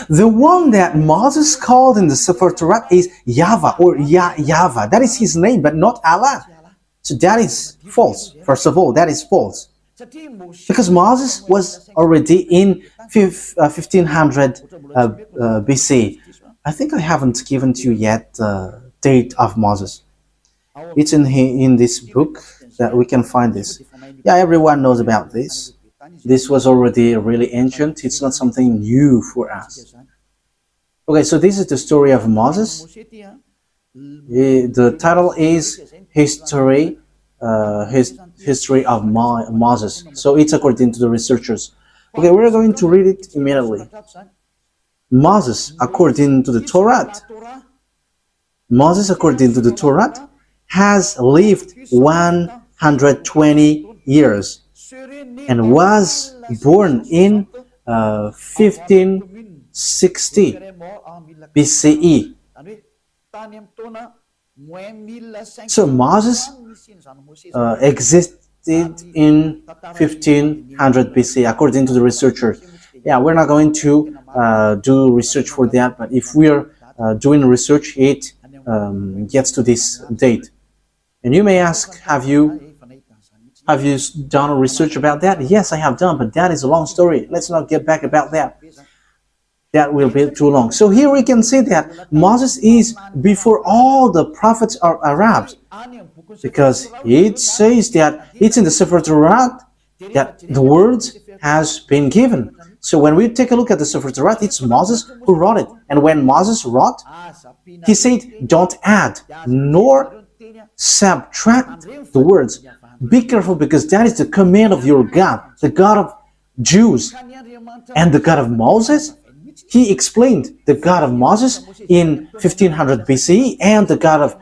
The one that Moses called in the sefer torat is YAHVAH, or YAHVAH. That is his name, but not Allah. So that is false. First of all, that is false. Because Moses was already in 1500 BC. I think I haven't given to you yet the date of Moses. It's in this book that we can find this. Everyone knows about this. This was already really ancient. It's not something new for us. Okay, so this is the story of Moses. The title is History of Moses. So it's according to the researchers. Okay, we're going to read it immediately. Moses, according to the torat. Moses, according to the torat, has lived 120 years and was born in 1560 BCE. So Moses existed in 1500 BC, according to the researchers. We're not going to do research for that, but if we are doing research, it gets to this date. And you may ask, have you done research about that? Yes, I have done, but that is a long story. Let's not get back about that. That will be too long. So here we can see that Moses is before all the prophets are Arabs, because it says that it's in the sefer torat that the words has been given. So when we take a look at the sefer torat, it's Moses who wrote it. And when Moses wrote, he said, don't add nor subtract the words. Be careful, because that is the command of your God, the God of Jews. And the God of Moses, he explained the God of Moses in 1500 BCE and the God of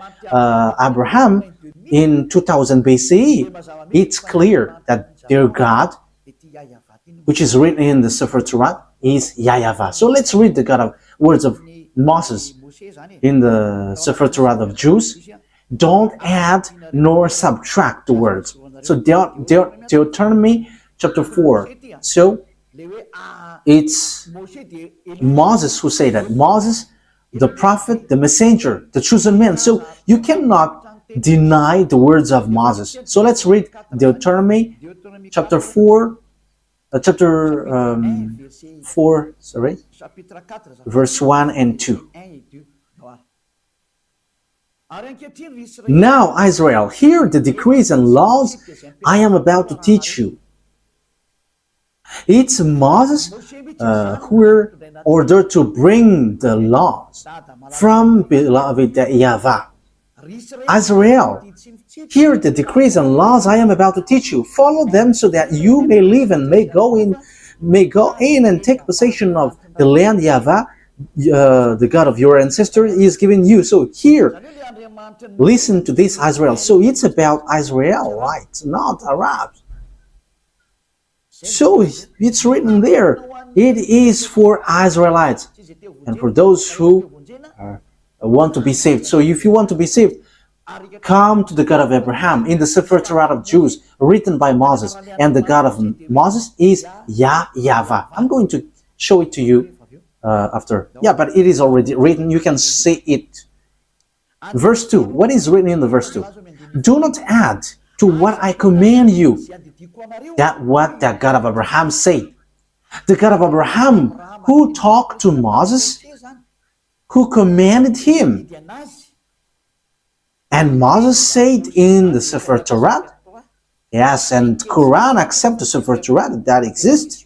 Abraham in 2000 BCE. It's clear that their God, which is written in the sefer torat, is YAHVAH. So let's read the God of words of Moses in the sefer torat of Jews. Don't add nor subtract the words. So Deuteronomy chapter 4. So it's Moses who said that. Moses, the prophet, the messenger, the chosen man. So you cannot deny the words of Moses. So let's read Deuteronomy chapter 4, verse 1 and 2. Now, Israel, hear the decrees and laws I am about to teach you. It's Moses who were ordered to bring the laws from beloved YAHVAH. Israel, hear the decrees and laws I am about to teach you. Follow them so that you may live and may go in and take possession of the land YAHVAH, the God of your ancestors, is giving you. So here, listen to this, Israel. So it's about Israelites, not Arabs. So it's written there. It is for Israelites and for those who want to be saved. So if you want to be saved, come to the God of Abraham in the sefer torat of Jews written by Moses. And the God of Moses is YAHVAH. I'm going to show it to you after. Yeah, but it is already written. You can see it. Verse 2. What is written in the verse 2? Do not add to what I command you. That what the God of Abraham said. The God of Abraham who talked to Moses, who commanded him. And Moses said in the sefer torat, yes, and Quran accept the sefer torat that exists.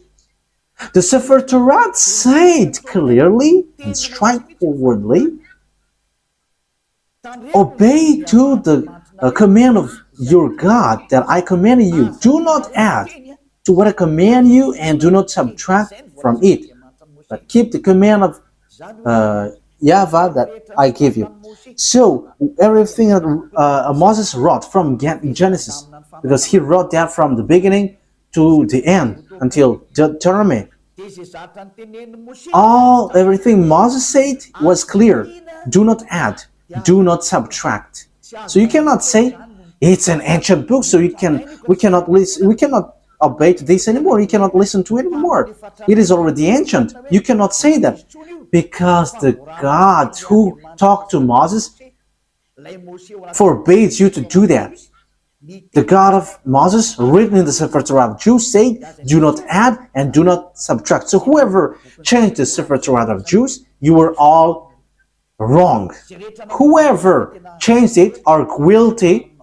The sefer torat said clearly and straightforwardly, obey to the command of your God that I commanded you. Do not add to what I command you and do not subtract from it, but keep the command of YAHVAH that I give you. So everything that Moses wrote from Genesis, because he wrote that from the beginning to the end until Deuteronomy, everything Moses said was clear. Do not add, do not subtract. So you cannot say it's an ancient book, so we cannot obey to this anymore. You cannot listen to it anymore. It is already ancient. You cannot say that, because the God who talked to Moses forbids you to do that. The God of Moses, written in the sefer torat of Jews, said, do not add and do not subtract. So whoever changed the sefer torat of Jews, you were all wrong. Whoever changed it are guilty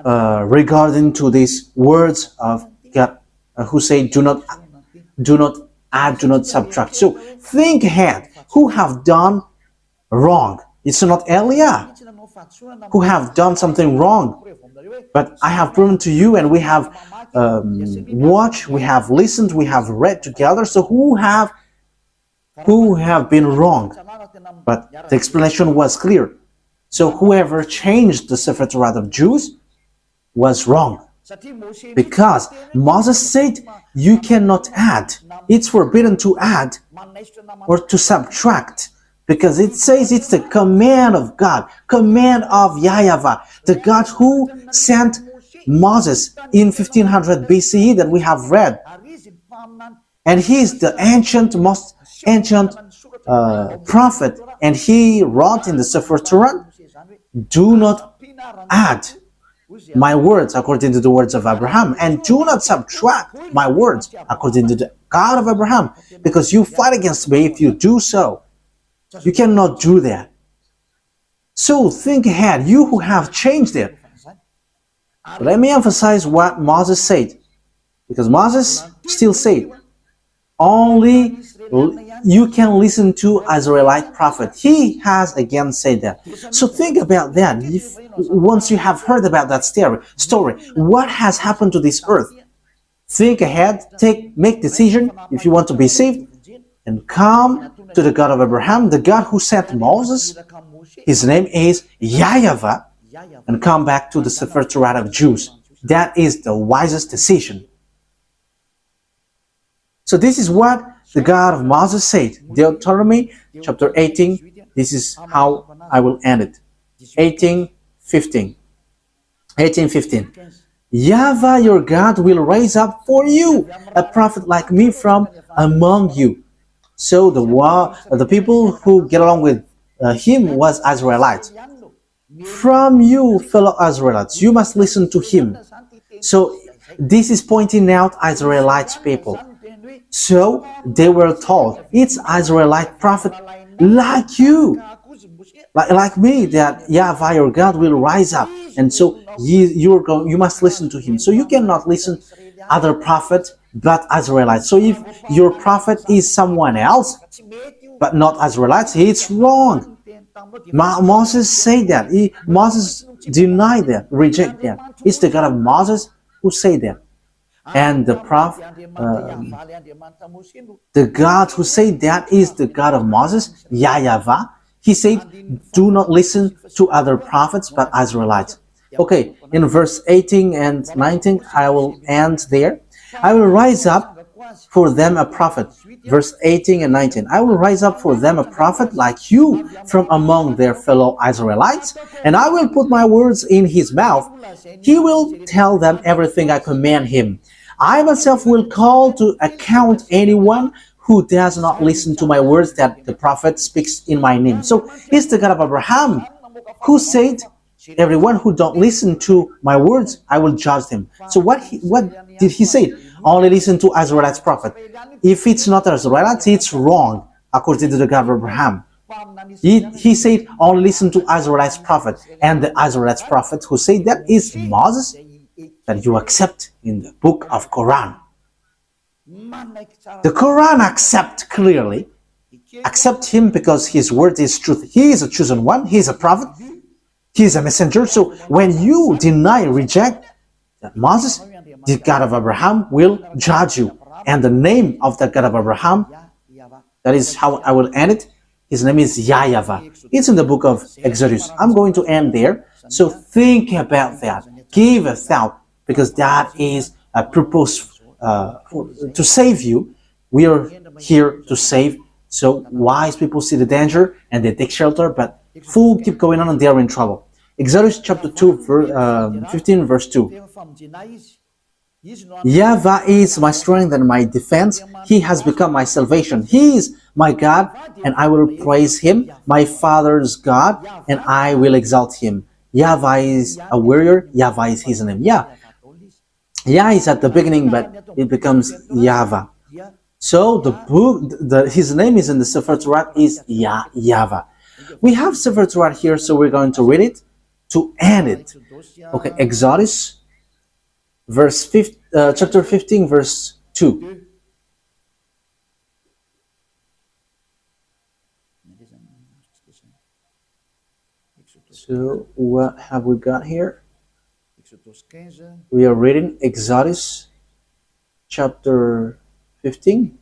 regarding to these words of God, who say do not add, do not subtract. So think ahead. Who have done wrong? It's not Eliah who have done something wrong, but I have proven to you, and we have watched, we have listened, we have read together. So who have been wrong? But the explanation was clear. So whoever changed the sefer torat of Jews was wrong, because Moses said you cannot add. It's forbidden to add or to subtract, because it says it's the command of God, command of YAHVAH, the God who sent Moses in 1500 BCE that we have read. And he is the most ancient prophet, and he wrote in the sefer torat, do not add my words according to the words of Abraham, and do not subtract my words according to the God of Abraham, because you fight against me if you do so. You cannot do that. So think ahead, you who have changed it. But let me emphasize what Moses said, because Moses still said, only you can listen to Israelite prophet. He has again said that. So think about that. Once you have heard about that story, what has happened to this earth? Think ahead, make decision if you want to be saved, and come to the God of Abraham, the God who sent Moses. His name is YAHVAH, and come back to the sefer torat of Jews. That is the wisest decision. So this is what the God of Moses said. Deuteronomy chapter 18. This is how I will end it. 18:15. YAHVAH your God will raise up for you a prophet like me from among you. So the people who get along with him was Israelites. From you, fellow Israelites, you must listen to him. So this is pointing out Israelites people. So they were told, it's Israelite prophet like you, like me, that YAHVAH your God will rise up, and so you must listen to him. So you cannot listen other prophets but Israelites. So if your prophet is someone else but not Israelites, it's wrong. Moses said that. Moses denied that, reject that. It's the God of Moses who said that. And the prophet, the God who said that is the God of Moses, YAHVAH. He said, do not listen to other prophets but Israelites. Okay, in verse 18 and 19, I will end there. I will rise up for them a prophet. Verse 18 and 19. I will rise up for them a prophet like you from among their fellow Israelites, and I will put my words in his mouth. He will tell them everything I command him. I myself will call to account anyone who does not listen to my words that the prophet speaks in my name. So he's the God of Abraham who said, everyone who don't listen to my words, I will judge them. So what did he say? Only listen to Israelites prophet. If it's not Israelites, it's wrong, according to the God of Abraham. He said, only listen to Israelites prophet. And the Israelites prophet who said that is Moses, that you accept in the book of Quran. The Quran accept him because his word is truth. He is a chosen one. He is a prophet. He is a messenger. So when you deny, reject that Moses, the God of Abraham will judge you. And the name of the God of Abraham, that is how I will end it. His name is YAHVAH. It's in the book of Exodus. I'm going to end there. So think about that. Give a thought, because that is a purpose to save you. We are here to save. So wise people see the danger and they take shelter, but fools keep going on and they are in trouble. Exodus chapter 2, 15 verse 2. YAHVAH is my strength and my defense. He has become my salvation. He is my God, and I will praise him, my father's God, and I will exalt him. YAHVAH is a warrior. YAHVAH is his name. Yah is at the beginning, but it becomes YAHVAH. So the book, his name is in the sefer torat is YAHVAH. We have sefer torat here, so we're going to read it to end it. Okay, Exodus, chapter 15, verse 2. So what have we got here? We are reading Exodus chapter 15.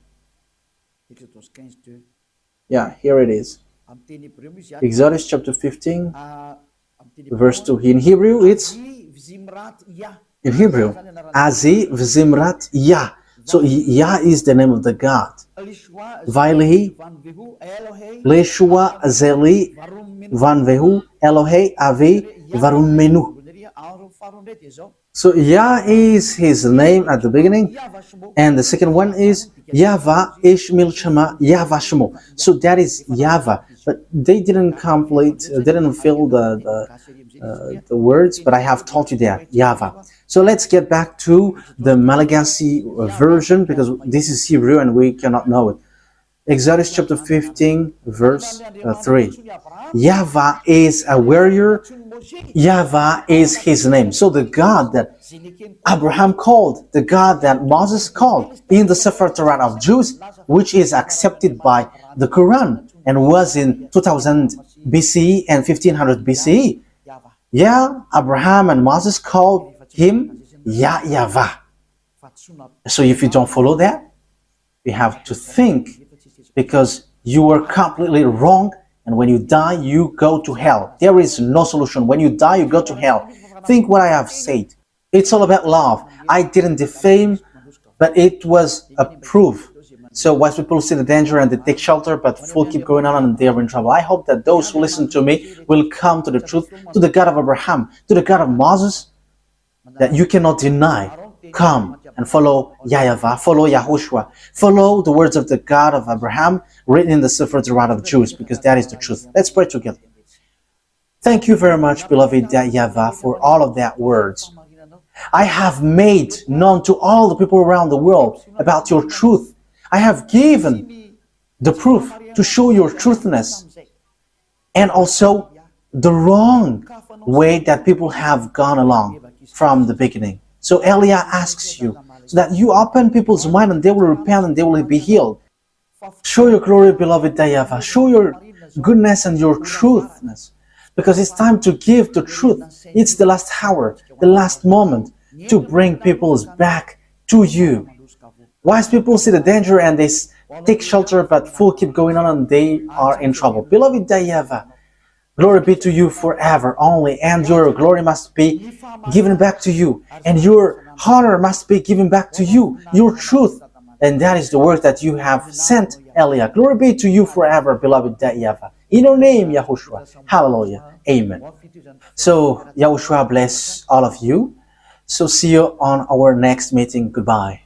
Yeah, here it is. Exodus chapter 15, verse 2. In Hebrew, it's Azi Vzimrat Yah. So Yah is the name of the God. Vailehi, Leshua Zeli, Vanvehu, Elohe, Avi, Varumenu. So Yah is his name at the beginning, and the second one is YAHVAH Ishmil Shema YAHVAH Shemo. So that is YAHVAH, but they didn't fill the words, but I have taught you that YAHVAH. So let's get back to the Malagasy version, because this is Hebrew and we cannot know it. Exodus chapter 15, verse 3. YAHVAH is a warrior. YAHVAH is his name. So the God that Abraham called, the God that Moses called in the sefer torat of Jews, which is accepted by the Quran and was in 2000 BCE and 1500 BCE. Yeah, Abraham and Moses called him YAHVAH. So if you don't follow that, you have to think, because you were completely wrong, and when you die, you go to hell. There is no solution. When you die, you go to hell. Think what I have said. It's all about love. I didn't defame, but it was a proof. So wise people see the danger and they take shelter, but fools keep going on and they are in trouble. I hope that those who listen to me will come to the truth, to the God of Abraham, to the God of Moses, that you cannot deny. Come and follow YAHVAH, follow YAHOSHUAH, follow the words of the God of Abraham written in the sefer torat of Jews, because that is the truth. Let's pray together. Thank you very much, beloved YAHVAH, for all of that words. I have made known to all the people around the world about your truth. I have given the proof to show your truthness, and also the wrong way that people have gone along from the beginning. So Elia asks you, so that you open people's mind and they will repent and they will be healed. Show your glory, beloved YAHVAH. Show your goodness and your truthness, because it's time to give the truth. It's the last hour, the last moment to bring peoples back to you. Wise people see the danger and they take shelter, but fools keep going on and they are in trouble. Beloved YAHVAH, Glory be to you forever only, and your glory must be given back to you, and your honor must be given back to you, your truth. And that is the word that you have sent, Elia. Glory be to you forever, beloved YAHVAH. In your name, Yahushua. Hallelujah. Amen. So, Yahushua bless all of you. So, see you on our next meeting. Goodbye.